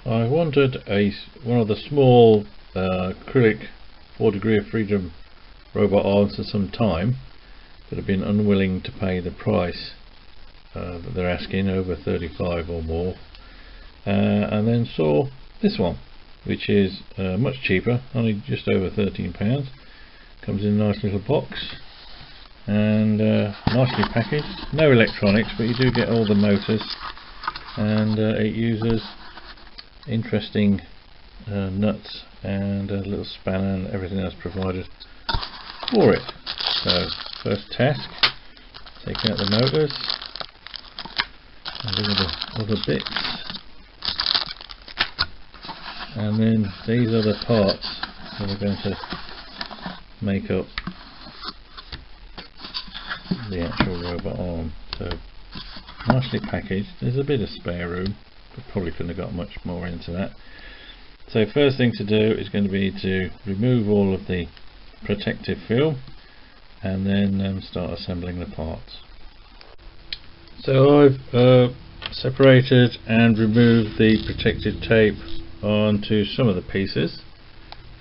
I wanted one of the small acrylic 4 degree of freedom robot arms for some time, but have been unwilling to pay the price that they're asking, over 35 or more, and then saw this one, which is much cheaper, only just over £13. Comes in a nice little box and nicely packaged. No electronics, but you do get all the motors, and it uses interesting nuts and a little spanner and everything else provided for it. So first task, taking out the motors and all the other bits, and then these are the parts that are going to make up the actual robot arm. So nicely packaged. There's a bit of spare room, but probably couldn't have got much more into that. So first thing to do is going to be to remove all of the protective film and then start assembling the parts. So I've separated and removed the protective tape onto some of the pieces,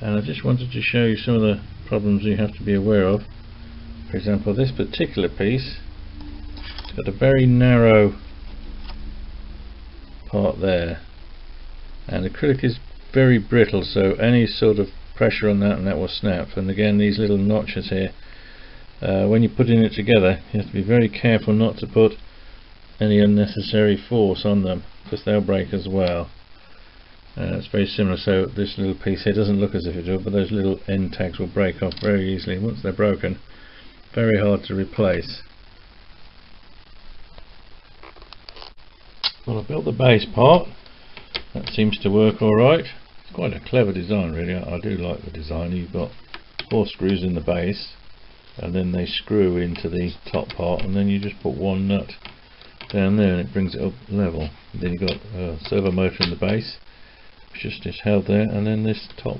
and I just wanted to show you some of the problems you have to be aware of. For example, this particular piece, it's got a very narrow part there, and acrylic is very brittle, so any sort of pressure on that and that will snap. And again, these little notches here, when you're putting it together, you have to be very careful not to put any unnecessary force on them, because they'll break as well. It's very similar. So this little piece here doesn't look as if it will, but those little end tags will break off very easily. Once they're broken, very hard to replace. Well, I've built the base part. That seems to work alright. It's quite a clever design, really. I do like the design. You've got 4 screws in the base, and then they screw into the top part, and then you just put one nut down there and it brings it up level. And then you've got a servo motor in the base, which is held there, and then this top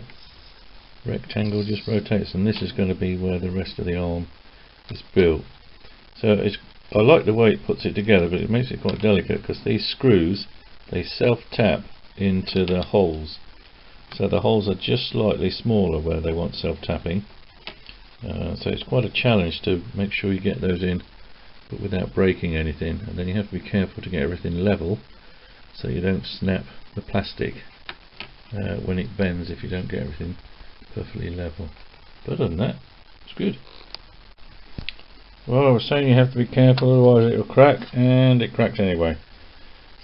rectangle just rotates, and this is going to be where the rest of the arm is built. So I like the way it puts it together, but it makes it quite delicate, because these screws, they self-tap into the holes, so the holes are just slightly smaller where they want self-tapping. So it's quite a challenge to make sure you get those in, but without breaking anything. And then you have to be careful to get everything level, so you don't snap the plastic when it bends, if you don't get everything perfectly level. But other than that, it's good. Well, I was saying you have to be careful, otherwise it will crack, and it cracked anyway.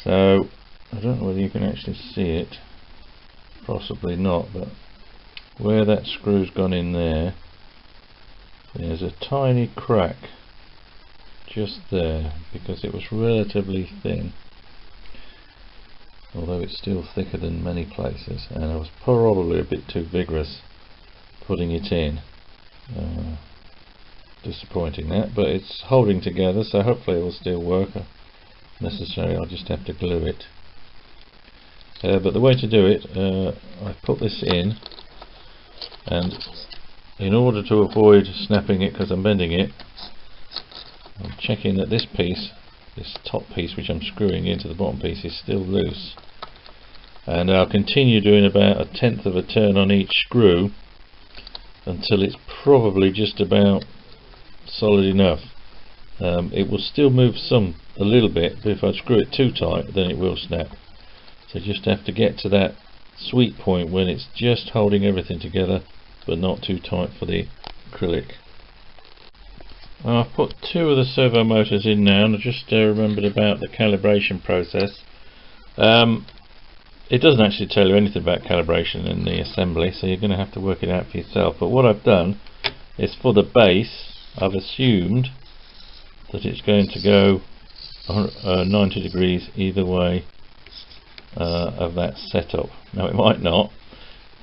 So I don't know whether you can actually see it, possibly not, but where that screw's gone in there, there's a tiny crack just there, because it was relatively thin, although it's still thicker than many places, and I was probably a bit too vigorous putting it in. Disappointing that, but it's holding together, so hopefully it will still work. Necessarily I'll just have to glue it. But the way to do it, I put this in, and in order to avoid snapping it because I'm bending it, I'm checking that this piece, this top piece which I'm screwing into the bottom piece, is still loose, and I'll continue doing about 1/10 of a turn on each screw until it's probably just about solid enough. It will still move a little bit, but if I screw it too tight, then it will snap. So you just have to get to that sweet point when it's just holding everything together, but not too tight for the acrylic. I've put 2 of the servo motors in now, and I just remembered about the calibration process. It doesn't actually tell you anything about calibration in the assembly, so you're going to have to work it out for yourself. But what I've done is, for the base, I've assumed that it's going to go 90 degrees either way of that setup. Now it might not,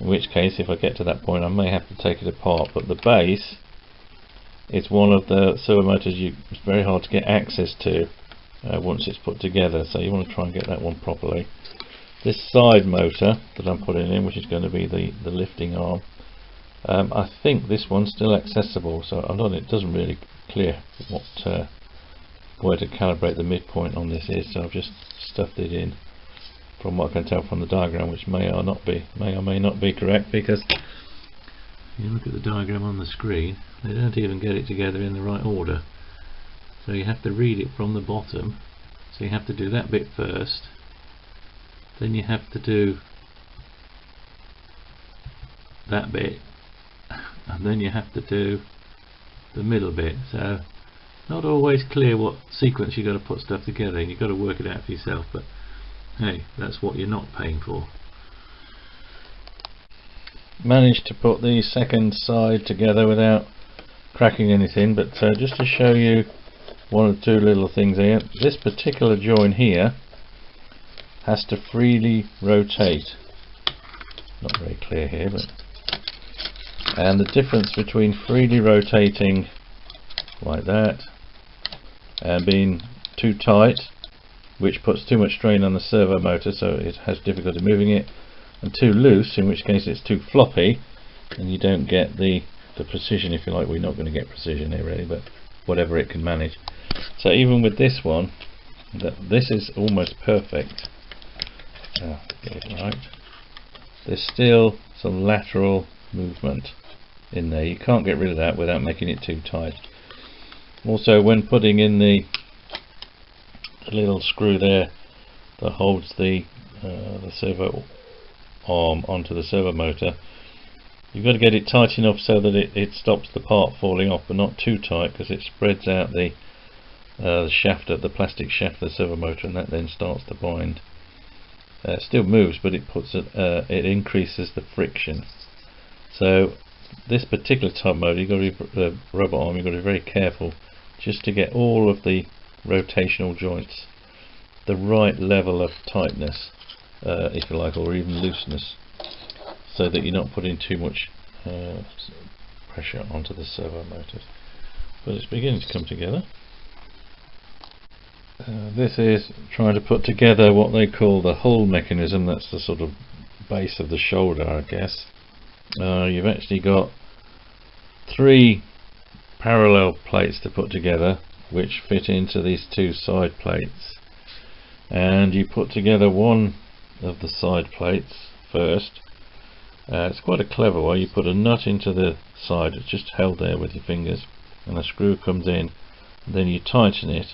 in which case if I get to that point I may have to take it apart, but the base is one of the servo motors it's very hard to get access to once it's put together, so you want to try and get that one properly. This side motor that I'm putting in, which is going to be the lifting arm, I think this one's still accessible, so it doesn't really clear where to calibrate the midpoint on this is, so I've just stuffed it in from what I can tell from the diagram, which may or may not be correct, because you look at the diagram on the screen, they don't even get it together in the right order. So you have to read it from the bottom. So you have to do that bit first, then you have to do that bit, and then you have to do the middle bit. So not always clear what sequence you've got to put stuff together, and you've got to work it out for yourself, but hey, that's what you're not paying for. Managed to put the second side together without cracking anything, but just to show you one or two little things here, this particular joint here has to freely rotate. Not very clear here, but and the difference between freely rotating like that and being too tight, which puts too much strain on the servo motor so it has difficulty moving it, and too loose, in which case it's too floppy and you don't get the precision, if you like. We're not going to get precision here really, but whatever it can manage. So even with this one, this is almost perfect. Get it right. There's still some lateral movement in there. You can't get rid of that without making it too tight. Also, when putting in the little screw there that holds the servo arm onto the servo motor, you've got to get it tight enough so that it stops the part falling off, but not too tight, because it spreads out the shaft, the plastic shaft of the servo motor, and that then starts to bind. It still moves, but it increases the friction. So this particular type motor, you've got to be rubber arm, you've got to be very careful just to get all of the rotational joints the right level of tightness, if you like, or even looseness, so that you're not putting too much pressure onto the servo motors. But it's beginning to come together. This is trying to put together what they call the hull mechanism. That's the sort of base of the shoulder, I guess. You've actually got 3 parallel plates to put together, which fit into these 2 side plates, and you put together one of the side plates first. It's quite a clever way. You put a nut into the side, it's just held there with your fingers, and a screw comes in, and then you tighten it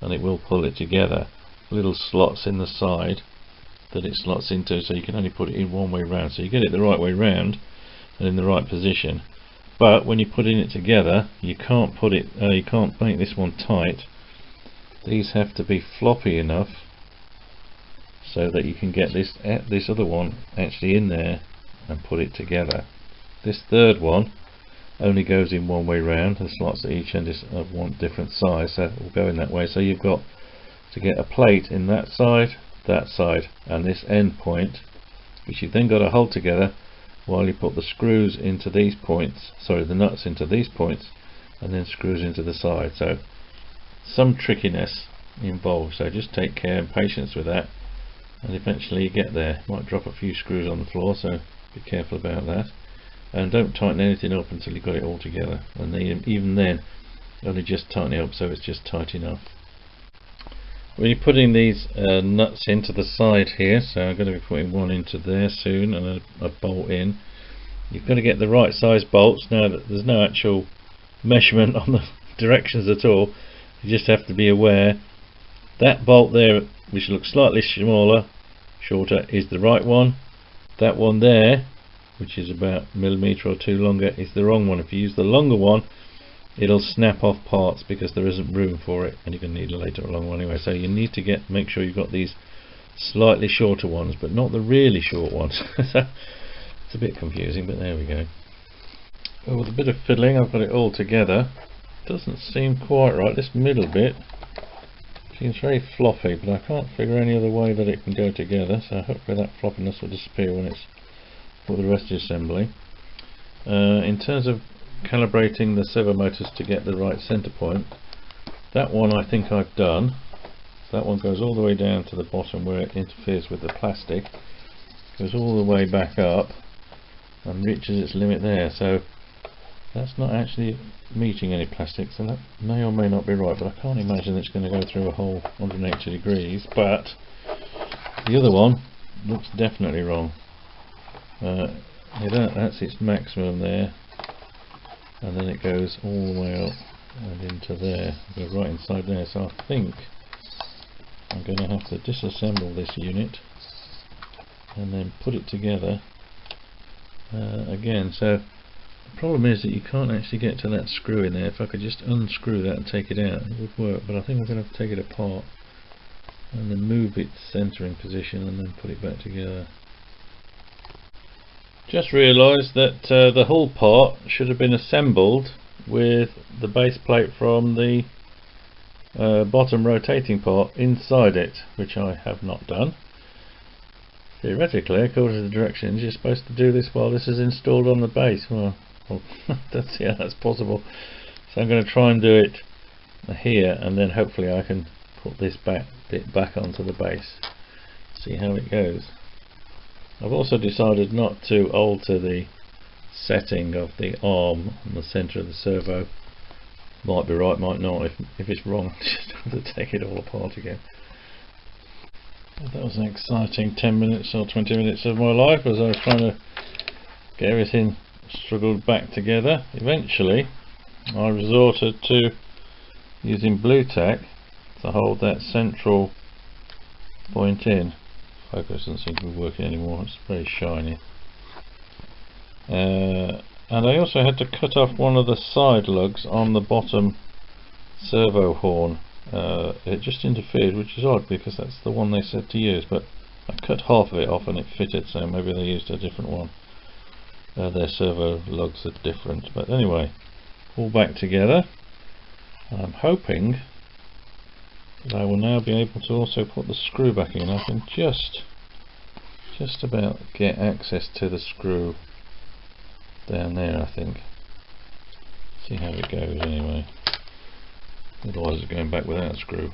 and it will pull it together. Little slots in the side that it slots into, so you can only put it in one way round, so you get it the right way round and in the right position. But when you're putting it together, you can't put it you can't make this one tight. These have to be floppy enough so that you can get this other one actually in there and put it together. This third one only goes in one way round. The slots at each end is of one different size, so it will go in that way. So you've got to get a plate in that side, and this end point, which you've then got to hold together while you put the screws into these points, sorry, the nuts into these points, and then screws into the side. So some trickiness involved, so just take care and patience with that, and eventually you get there. Might drop a few screws on the floor, so be careful about that, and don't tighten anything up until you've got it all together, and then, even then, only just tighten it up so it's just tight enough. When you're putting these nuts into the side here, so I'm going to be putting one into there soon and a bolt in, you've got to get the right size bolts. Now there's no actual measurement on the directions at all, you just have to be aware that bolt there, which looks slightly smaller, shorter, is the right one. That one there, which is about a millimetre or 2 longer, is the wrong one. If you use the longer one, it'll snap off parts because there isn't room for it, and you're going to need a later long one anyway. So you need to make sure you've got these slightly shorter ones, but not the really short ones. So it's a bit confusing, but there we go. Well, with a bit of fiddling, I've got it all together. Doesn't seem quite right. This middle bit seems very floppy, but I can't figure any other way that it can go together. So hopefully that floppiness will disappear when it's for the rest of the assembly. In terms of calibrating the servo motors to get the right center point, that one I think I've done. So that one goes all the way down to the bottom where it interferes with the plastic, goes all the way back up and reaches its limit there. So that's not actually meeting any plastic, so that may or may not be right, but I can't imagine it's going to go through a whole 180 degrees. But the other one looks definitely wrong. That's its maximum there, and then it goes all the way up and into there, go right inside there. So I think I'm going to have to disassemble this unit and then put it together again. So the problem is that you can't actually get to that screw in there. If I could just unscrew that and take it out, it would work, but I think I'm going to have to take it apart and then move its centering position and then put it back together. Just realised that the hull part should have been assembled with the base plate from the bottom rotating part inside it, which I have not done. Theoretically, according to the directions, you're supposed to do this while this is installed on the base. Well, let's see how that's possible. So I'm going to try and do it here, and then hopefully I can put this bit back onto the base. See how it goes. I've also decided not to alter the setting of the arm on the centre of the servo. Might be right, might not. If it's wrong, just have to take it all apart again. That was an exciting 10 minutes or 20 minutes of my life as I was trying to get everything struggled back together. Eventually I resorted to using blue tack to hold that central point in. Focus doesn't seem to be working anymore, it's very shiny. And I also had to cut off one of the side lugs on the bottom servo horn. It just interfered, which is odd because that's the one they said to use, but I cut half of it off and it fitted, so maybe they used a different one. Their servo lugs are different, but anyway, all back together. I'm hoping that I will now be able to also put the screw back in. I can just about get access to the screw down there, I think. See how it goes anyway. Otherwise it's going back without a screw.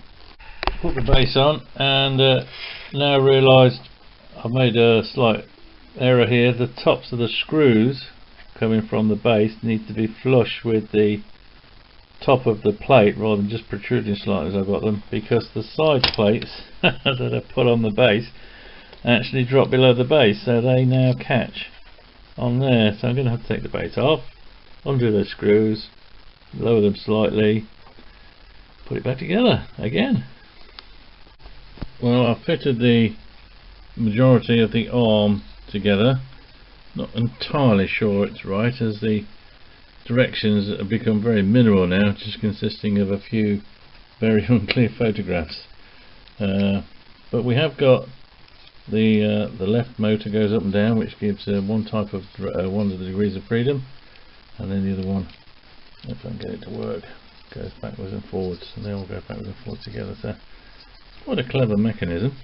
Put the base on and now realised I've made a slight error here. The tops of the screws coming from the base need to be flush with the top of the plate rather than just protruding slightly as I've got them, because the side plates that I put on the base actually drop below the base, so they now catch on there. So I'm going to have to take the base off, undo those screws, lower them slightly, put it back together again. Well, I've fitted the majority of the arm together. Not entirely sure it's right, as the directions have become very minimal now, just consisting of a few very unclear photographs. But we have got the left motor goes up and down, which gives one type of one of the degrees of freedom, and then the other one, if I can get it to work, goes backwards and forwards, and they all go backwards and forwards together. So quite a clever mechanism.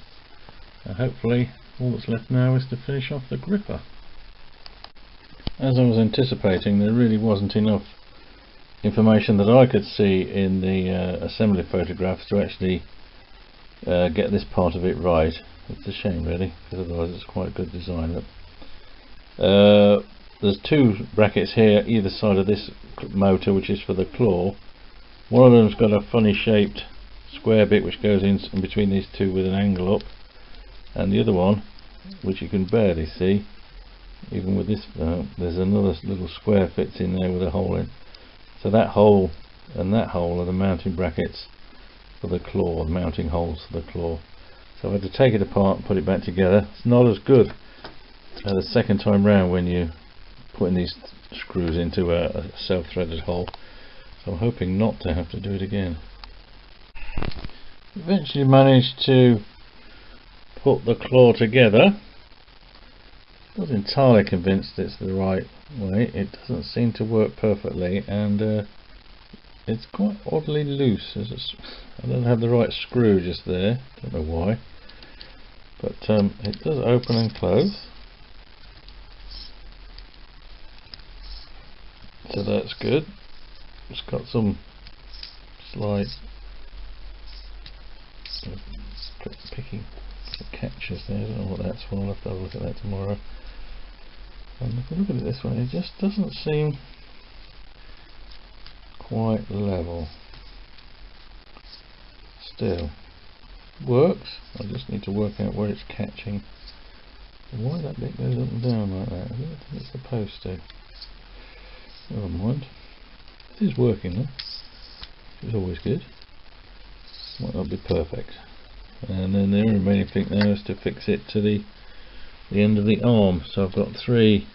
Hopefully all that's left now is to finish off the gripper. As I was anticipating, there really wasn't enough information that I could see in the assembly photographs to actually get this part of it right. It's a shame really, because otherwise it's quite a good design. There's two brackets here either side of this motor, which is for the claw. One of them's got a funny shaped square bit which goes in between these two with an angle up, and the other one, which you can barely see even with this, there's another little square fits in there with a hole in. So that hole and that hole are the mounting brackets for the claw, the mounting holes for the claw. So I had to take it apart and put it back together. It's not as good the second time round when you putting these screws into a self-threaded hole, so I'm hoping not to have to do it again. Eventually managed to put the claw together. Not entirely convinced it's the right way. It doesn't seem to work perfectly, and it's quite oddly loose. I don't have the right screw just there, don't know why, but it does open and close, so that's good. It's got some slight picking catches there. I don't know what that's for. I'll have to have a look at that tomorrow. And if I look at it this way, it just doesn't seem quite level. Still works. I just need to work out where it's catching Why that bit goes up and down like that? I don't think it's supposed to. Never mind. It is working though. It's always good. Might not be perfect. And then the remaining thing now is to fix it to the end of the arm. So I've got 3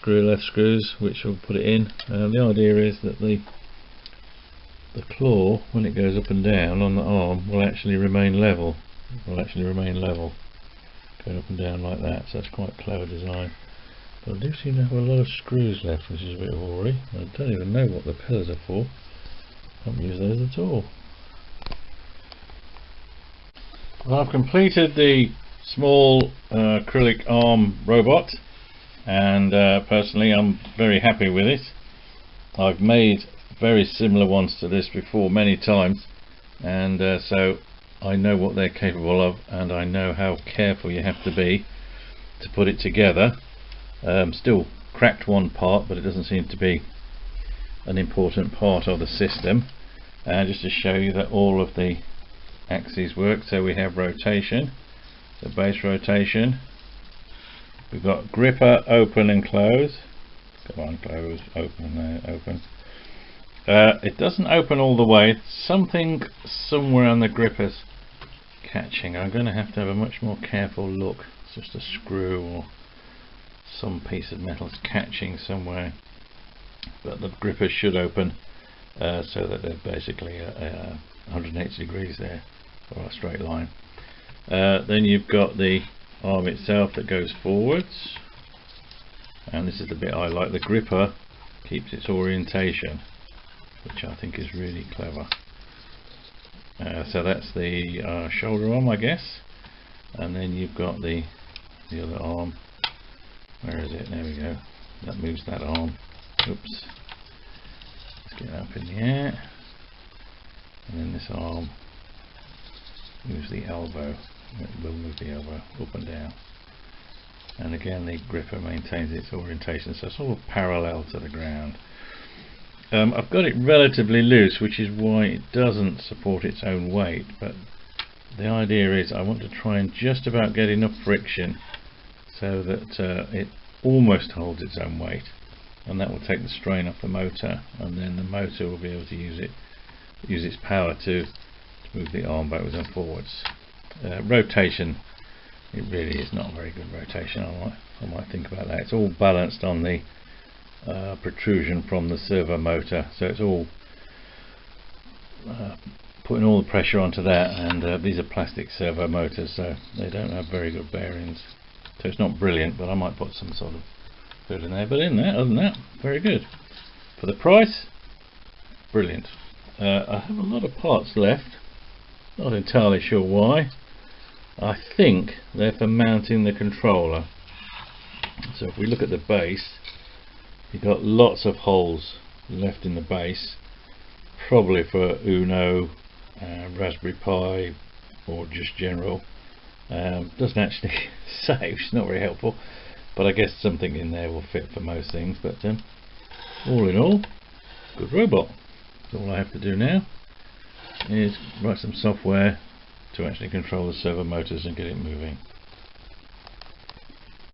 left screws which will put it in. The idea is that the claw, when it goes up and down on the arm, will actually remain level. Going up and down like that. So that's quite a clever design. But I do seem to have a lot of screws left, which is a bit of a worry. I don't even know what the pillars are for. I haven't used those at all. Well, I've completed the small acrylic arm robot, and personally I'm very happy with it. I've made very similar ones to this before many times, and so I know what they're capable of, and I know how careful you have to be to put it together. Still cracked one part, but it doesn't seem to be an important part of the system. And just to show you that all of the axes work, so we have rotation, the base rotation, we've got gripper open and close. Come on, close, open, there, open. It doesn't open all the way. Something somewhere on the gripper's catching. I'm going to have a much more careful look. It's just a screw or some piece of metal is catching somewhere, but the gripper should open so that they're basically 180 degrees there, or a straight line. Then you've got the arm itself that goes forwards, and this is the bit I like. The gripper keeps its orientation, which I think is really clever. So that's the shoulder arm, I guess, and then you've got the other arm. Where is it? There we go. That moves that arm. Oops. Let's get up in the air. And then this arm moves the elbow. It will move the elbow up and down. And again, the gripper maintains its orientation, so sort of parallel to the ground. I've got it relatively loose, which is why it doesn't support its own weight, but the idea is I want to try and just about get enough friction so that it almost holds its own weight, and that will take the strain off the motor, and then the motor will be able to use its power to move the arm backwards and forwards. Rotation, it really is not very good rotation. I might think about that. It's all balanced on the protrusion from the servo motor, so it's all putting all the pressure onto that, and these are plastic servo motors, so they don't have very good bearings. So it's not brilliant, but I might put some sort of food in there. But other than that, very good. For the price, brilliant. I have a lot of parts left, not entirely sure why. I think they're for mounting the controller. So if we look at the base, you've got lots of holes left in the base, probably for Uno, Raspberry Pi, or just general. Doesn't actually say, which is not very helpful, but I guess something in there will fit for most things. But all in all, good robot. So all I have to do now is write some software to actually control the servo motors and get it moving.